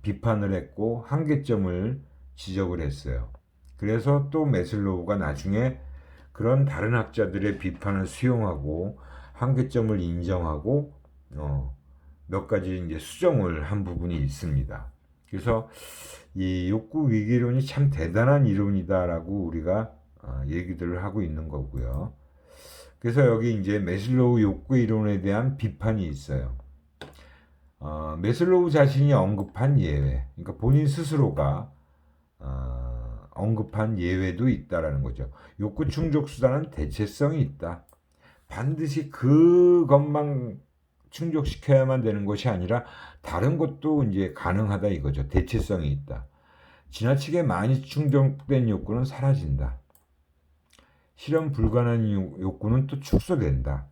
비판을 했고 한계점을 지적을 했어요. 그래서 또 매슬로우가 나중에 그런 다른 학자들의 비판을 수용하고 한계점을 인정하고 몇 가지 이제 수정을 한 부분이 있습니다. 그래서 이 욕구 위기 이론이 참 대단한 이론이다라고 우리가 얘기들을 하고 있는 거고요. 그래서 여기 이제 매슬로우 욕구 이론에 대한 비판이 있어요. 매슬로우 자신이 언급한 예외, 그러니까 본인 스스로가 언급한 예외도 있다라는 거죠. 욕구 충족 수단은 대체성이 있다. 반드시 그것만 충족시켜야만 되는 것이 아니라 다른 것도 이제 가능하다 이거죠. 대체성이 있다. 지나치게 많이 충족된 욕구는 사라진다. 실현 불가능한 욕구는 또 축소된다.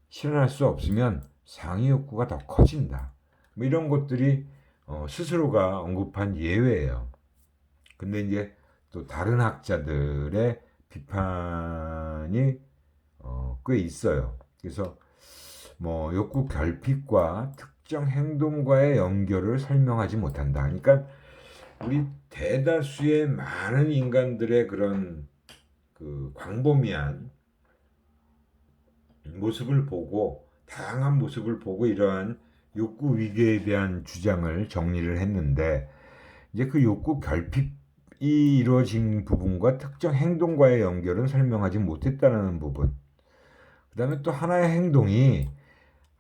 실현할 수 없으면 상위 욕구가 더 커진다. 뭐 이런 것들이 스스로가 언급한 예외예요. 근데 이제 또 다른 학자들의 비판이 꽤 있어요. 그래서 뭐 욕구 결핍과 특정 행동과의 연결을 설명하지 못한다. 그러니까 우리 대다수의 많은 인간들의 그런 그 광범위한 모습을 보고, 다양한 모습을 보고 이러한 욕구 위계에 대한 주장을 정리를 했는데, 이제 그 욕구 결핍이 이루어진 부분과 특정 행동과의 연결은 설명하지 못했다는 부분. 그 다음에 또 하나의 행동이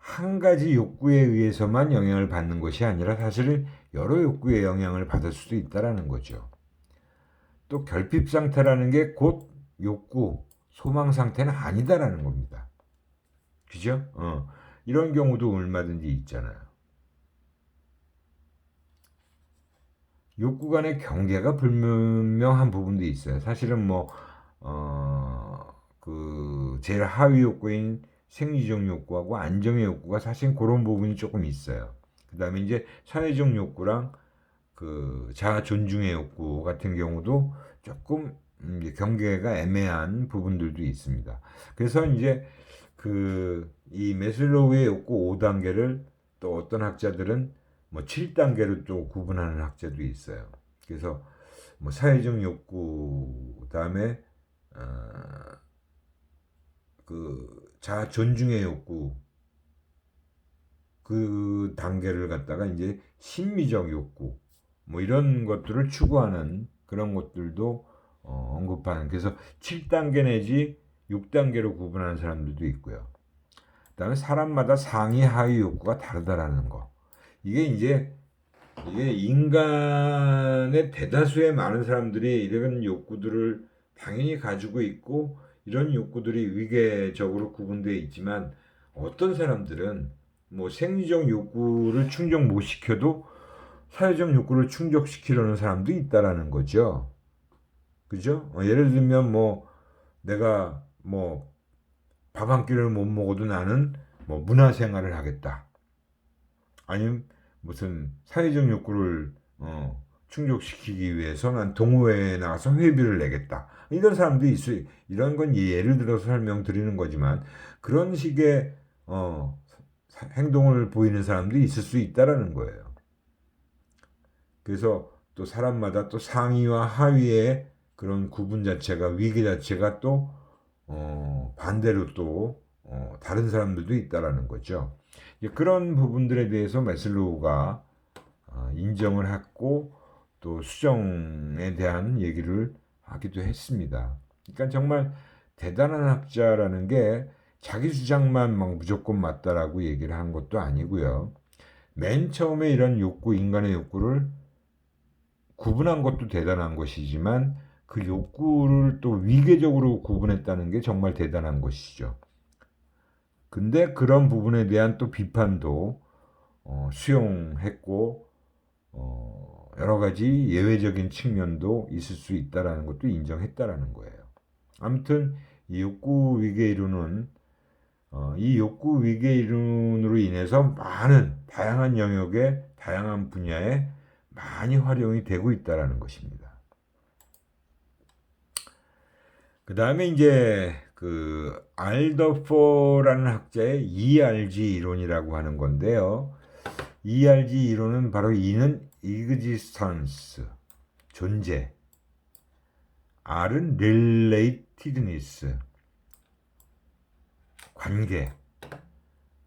한 가지 욕구에 의해서만 영향을 받는 것이 아니라 사실은 여러 욕구에 영향을 받을 수도 있다는 거죠. 또 결핍 상태라는 게 곧 욕구, 소망 상태는 아니다라는 겁니다. 그죠? 이런 경우도 얼마든지 있잖아요. 욕구 간의 경계가 불분명한 부분도 있어요. 사실은 제일 하위 욕구인 생리적 욕구하고 안정의 욕구가 사실 그런 부분이 조금 있어요. 그 다음에 이제 사회적 욕구랑 그 자아 존중의 욕구 같은 경우도 조금 경계가 애매한 부분들도 있습니다. 그래서 이제 이 메슬로우의 욕구 5단계를 또 어떤 학자들은 7단계로 또 구분하는 학자도 있어요. 그래서 사회적 욕구, 그다음에 그 자아 존중의 욕구, 그 단계를 갖다가 이제 심미적 욕구, 이런 것들을 추구하는 그런 것들도 언급하는, 그래서 7단계 내지 6단계로 구분하는 사람들도 있고요. 그다음에 사람마다 상위 하위 욕구가 다르다라는 거. 이게 인간의 대다수의 많은 사람들이 이런 욕구들을 당연히 가지고 있고, 이런 욕구들이 위계적으로 구분되어 있지만, 어떤 사람들은 생리적 욕구를 충족 못 시켜도 사회적 욕구를 충족시키려는 사람도 있다라는 거죠. 그죠? 예를 들면 내가 밥 한 끼를 못 먹어도 나는 문화생활을 하겠다. 아니면 무슨 사회적 욕구를 충족시키기 위해서 난 동호회에 나가서 회비를 내겠다. 이런 사람도 있어요. 이런 건 예를 들어서 설명드리는 거지만, 그런 식의 행동을 보이는 사람도 있을 수 있다라는 거예요. 그래서 또 사람마다 또 상위와 하위의 그런 구분 자체가, 위계 자체가 또 반대로 또 다른 사람들도 있다라는 거죠. 그런 부분들에 대해서 메슬로우가 인정을 했고, 또 수정에 대한 얘기를 하기도 했습니다. 그러니까 정말 대단한 학자라는 게 자기 주장만 무조건 맞다라고 얘기를 한 것도 아니고요. 맨 처음에 이런 욕구, 인간의 욕구를 구분한 것도 대단한 것이지만, 그 욕구를 또 위계적으로 구분했다는 게 정말 대단한 것이죠. 근데 그런 부분에 대한 또 비판도 수용했고, 여러 가지 예외적인 측면도 있을 수 있다라는 것도 인정했다라는 거예요. 아무튼 이 욕구 위계 이론은 이 욕구 위계 이론으로 인해서 많은 다양한 영역에, 다양한 분야에 많이 활용이 되고 있다라는 것입니다. 그 다음에 이제 알더포라는 학자의 ERG 이론이라고 하는 건데요. ERG 이론은 바로 E는 existence, 존재, R은 relatedness, 관계,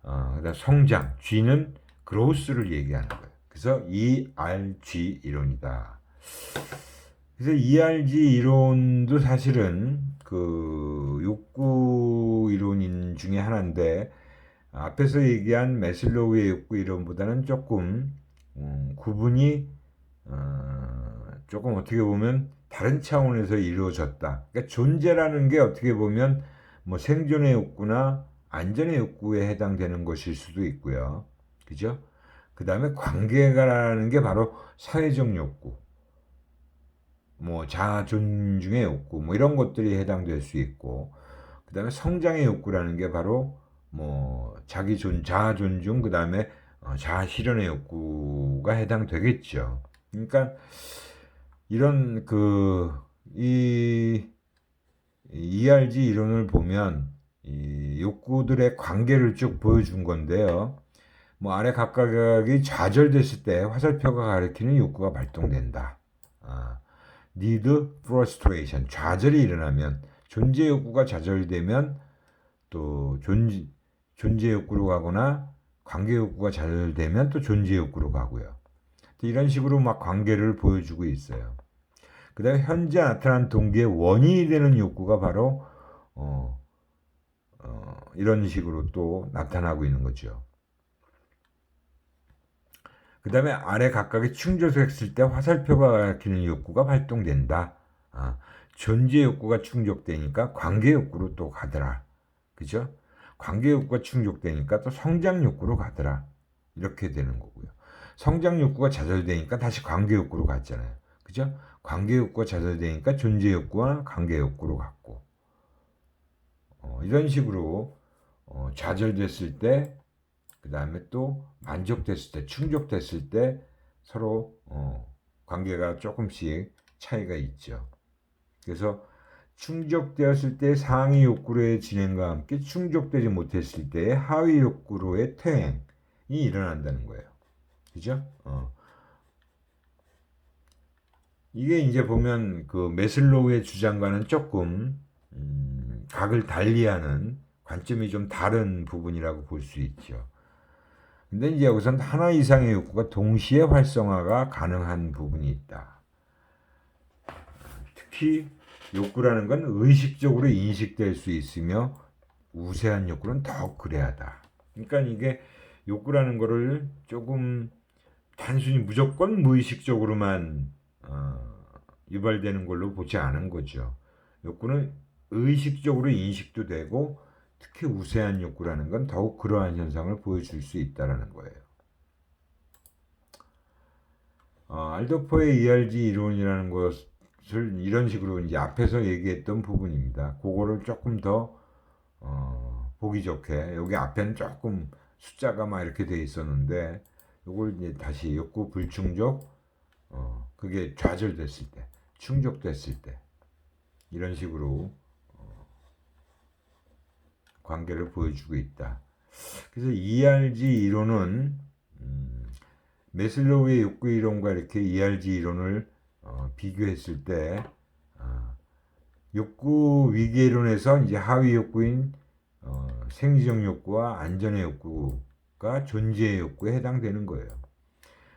그다음 성장, G는 growth를 얘기하는 거예요. 그래서 ERG 이론이다. 그래서 ERG 이론도 사실은 그 욕구 이론인 중에 하나인데, 앞에서 얘기한 메슬로우의 욕구 이론보다는 조금 구분이 조금 어떻게 보면 다른 차원에서 이루어졌다. 그러니까 존재라는 게 어떻게 보면 생존의 욕구나 안전의 욕구에 해당되는 것일 수도 있고요. 그죠? 그 다음에 관계가라는 게 바로 사회적 욕구, 자아 존중의 욕구, 이런 것들이 해당될 수 있고, 그 다음에 성장의 욕구라는 게 바로 자아 존중, 그 다음에 자아 실현의 욕구가 해당되겠죠. 그러니까 이런 이 ERG 이론을 보면 이 욕구들의 관계를 쭉 보여준 건데요. 뭐 아래 각각이 좌절됐을 때 화살표가 가리키는 욕구가 발동된다. need frustration, 좌절이 일어나면, 존재 욕구가 좌절되면 또 존재 욕구로 가거나 관계 욕구가 좌절되면 또 존재 욕구로 가고요. 이런 식으로 막 관계를 보여주고 있어요. 그 다음에 현재 나타난 동기의 원인이 되는 욕구가 바로 이런 식으로 또 나타나고 있는 거죠. 그 다음에 아래 각각이 충족했을 때 화살표가 가리키는 욕구가 발동된다. 존재 욕구가 충족되니까 관계 욕구로 또 가더라. 그죠? 관계 욕구가 충족되니까 또 성장 욕구로 가더라. 이렇게 되는 거고요. 성장 욕구가 좌절되니까 다시 관계 욕구로 갔잖아요. 그죠? 관계 욕구가 좌절되니까 존재 욕구와 관계 욕구로 갔고, 이런 식으로 좌절됐을 때, 그 다음에 또 만족됐을 때, 충족됐을 때 서로 관계가 조금씩 차이가 있죠. 그래서 충족되었을 때 상위 욕구로의 진행과 함께 충족되지 못했을 때의 하위 욕구로의 퇴행이 일어난다는 거예요. 그죠? 이게 이제 보면 그 메슬로우의 주장과는 조금 각을 달리하는 관점이 좀 다른 부분이라고 볼 수 있죠. 근데 이제 여기서는 하나 이상의 욕구가 동시에 활성화가 가능한 부분이 있다. 특히 욕구라는 건 의식적으로 인식될 수 있으며 우세한 욕구는 더욱 그래야다. 그러니까 이게 욕구라는 거를 조금 단순히 무조건 무의식적으로만 유발되는 걸로 보지 않은 거죠. 욕구는 의식적으로 인식도 되고 특히 우세한 욕구라는 건 더욱 그러한 현상을 보여줄 수 있다는 거예요. 알도퍼의 ERG 이론이라는 것을 이런 식으로 이제 앞에서 얘기했던 부분입니다. 그거를 조금 더 보기 좋게, 여기 앞에는 조금 숫자가 막 이렇게 돼 있었는데 이걸 이제 다시 욕구 불충족, 그게 좌절됐을 때, 충족됐을 때 이런 식으로 관계를 보여주고 있다. 그래서 ERG 이론은 메슬로우의 욕구 이론과 이렇게 ERG 이론을 비교했을 때 욕구 위계 이론에서 이제 하위 욕구인 생리적 욕구와 안전의 욕구가 존재의 욕구에 해당되는 거예요.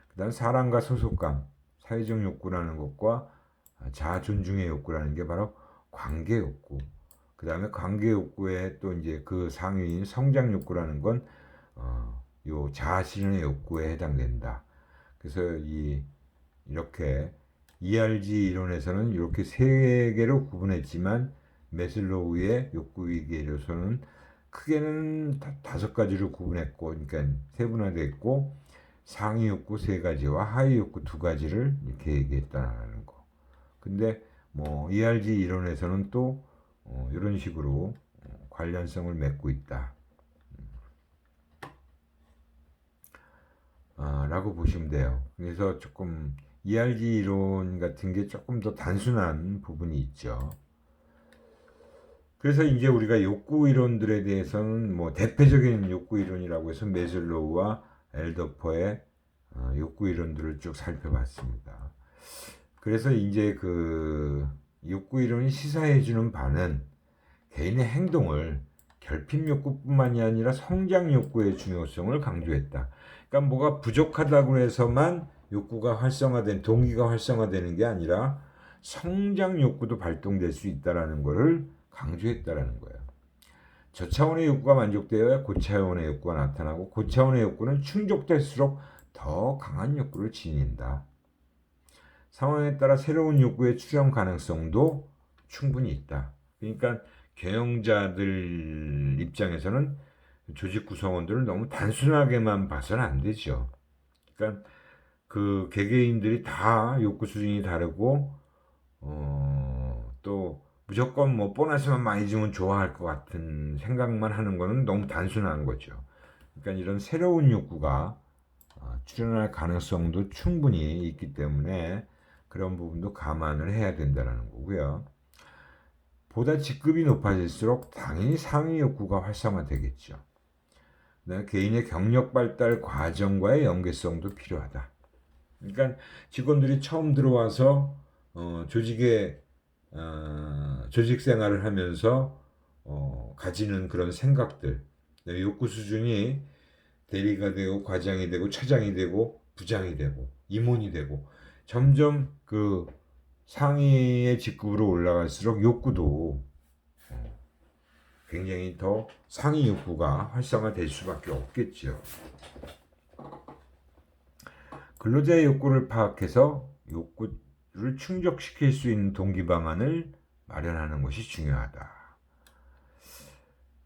그다음 사랑과 소속감, 사회적 욕구라는 것과 자아 존중의 욕구라는 게 바로 관계 욕구. 그 다음에 관계 욕구에 또 이제 그 상위인 성장 욕구라는 건 요 자아 실현의 욕구에 해당된다. 그래서 이렇게 ERG 이론에서는 이렇게 세 개로 구분했지만 메슬로우의 욕구 위계 이론에서는 크게는 다섯 가지로 구분했고, 그러니까 세분화됐고 상위 욕구 세 가지와 하위 욕구 두 가지를 이렇게 얘기했다는 거. 근데 뭐 ERG 이론에서는 또 이런 식으로 관련성을 맺고 있다. 라고 보시면 돼요. 그래서 조금 ERG 이론 같은 게 조금 더 단순한 부분이 있죠. 그래서 이제 우리가 욕구 이론들에 대해서는 뭐 대표적인 욕구 이론이라고 해서 메슬로우와 엘더퍼의 욕구 이론들을 쭉 살펴봤습니다. 그래서 이제 그 욕구 이론이 시사해주는 바는 개인의 행동을 결핍 욕구뿐만이 아니라 성장 욕구의 중요성을 강조했다. 그러니까 뭐가 부족하다고 해서만 욕구가 활성화된, 동기가 활성화되는 게 아니라 성장 욕구도 발동될 수 있다는 것을 강조했다는 거예요. 저차원의 욕구가 만족되어야 고차원의 욕구가 나타나고 고차원의 욕구는 충족될수록 더 강한 욕구를 지닌다. 상황에 따라 새로운 욕구의 출현 가능성도 충분히 있다. 그러니까 경영자들 입장에서는 조직 구성원들을 너무 단순하게만 봐서는 안 되죠. 그러니까 그 개개인들이 다 욕구 수준이 다르고 또 무조건 뭐 보너스만 많이 주면 좋아할 것 같은 생각만 하는 거는 너무 단순한 거죠. 그러니까 이런 새로운 욕구가 출현할 가능성도 충분히 있기 때문에 그런 부분도 감안을 해야 된다는 거고요. 보다 직급이 높아질수록 당연히 상위 욕구가 활성화되겠죠. 네, 개인의 경력 발달 과정과의 연계성도 필요하다. 그러니까 직원들이 처음 들어와서 조직에 조직 생활을 하면서 가지는 그런 생각들, 네, 욕구 수준이 대리가 되고 과장이 되고 차장이 되고 부장이 되고 임원이 되고 점점 그 상위의 직급으로 올라갈수록 욕구도 굉장히 더 상위 욕구가 활성화될 수밖에 없겠죠. 근로자의 욕구를 파악해서 욕구를 충족시킬 수 있는 동기 방안을 마련하는 것이 중요하다.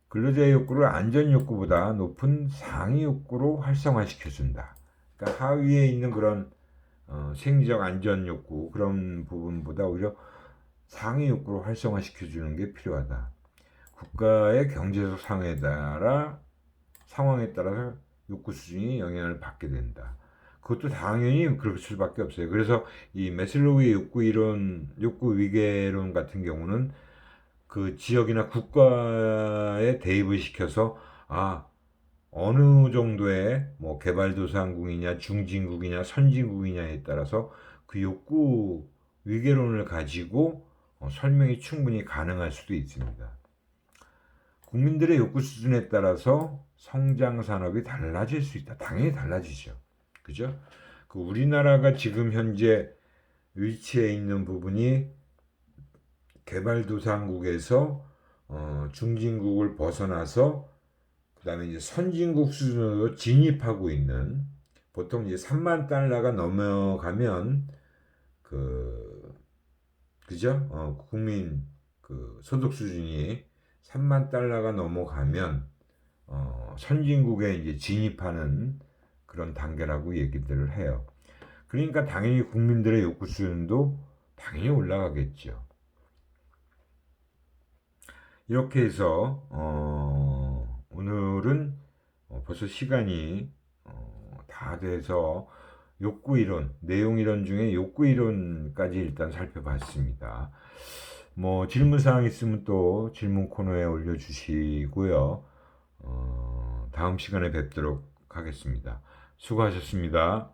근로자의 욕구를 안전 욕구보다 높은 상위 욕구로 활성화시켜준다. 그러니까 하위에 있는 그런 생리적 안전 욕구 그런 부분보다 오히려 상위 욕구로 활성화시켜주는 게 필요하다. 국가의 경제적 상황에 따라서 욕구 수준이 영향을 받게 된다. 그것도 당연히 그럴 수밖에 없어요. 그래서 이 매슬로우의 욕구 이론, 욕구 위계론 같은 경우는 그 지역이나 국가에 대입을 시켜서 어느 정도의 뭐 개발도상국이냐 중진국이냐 선진국이냐에 따라서 그 욕구 위계론을 가지고 설명이 충분히 가능할 수도 있습니다. 국민들의 욕구 수준에 따라서 성장 산업이 달라질 수 있다. 당연히 달라지죠. 그죠? 그 우리나라가 지금 현재 위치해 있는 부분이 개발도상국에서 중진국을 벗어나서 그다음에 이제 선진국 수준으로 진입하고 있는 보통 이제 3만 달러가 넘어가면 그죠? 국민 그 소득 수준이 3만 달러가 넘어가면 선진국에 이제 진입하는 그런 단계라고 얘기들을 해요. 그러니까 당연히 국민들의 욕구 수준도 당연히 올라가겠죠. 이렇게 해서 오늘은 벌써 시간이 다 돼서 욕구 이론, 내용 이론 중에 욕구 이론까지 일단 살펴봤습니다. 뭐 질문 사항 있으면 또 질문 코너에 올려주시고요. 다음 시간에 뵙도록 하겠습니다. 수고하셨습니다.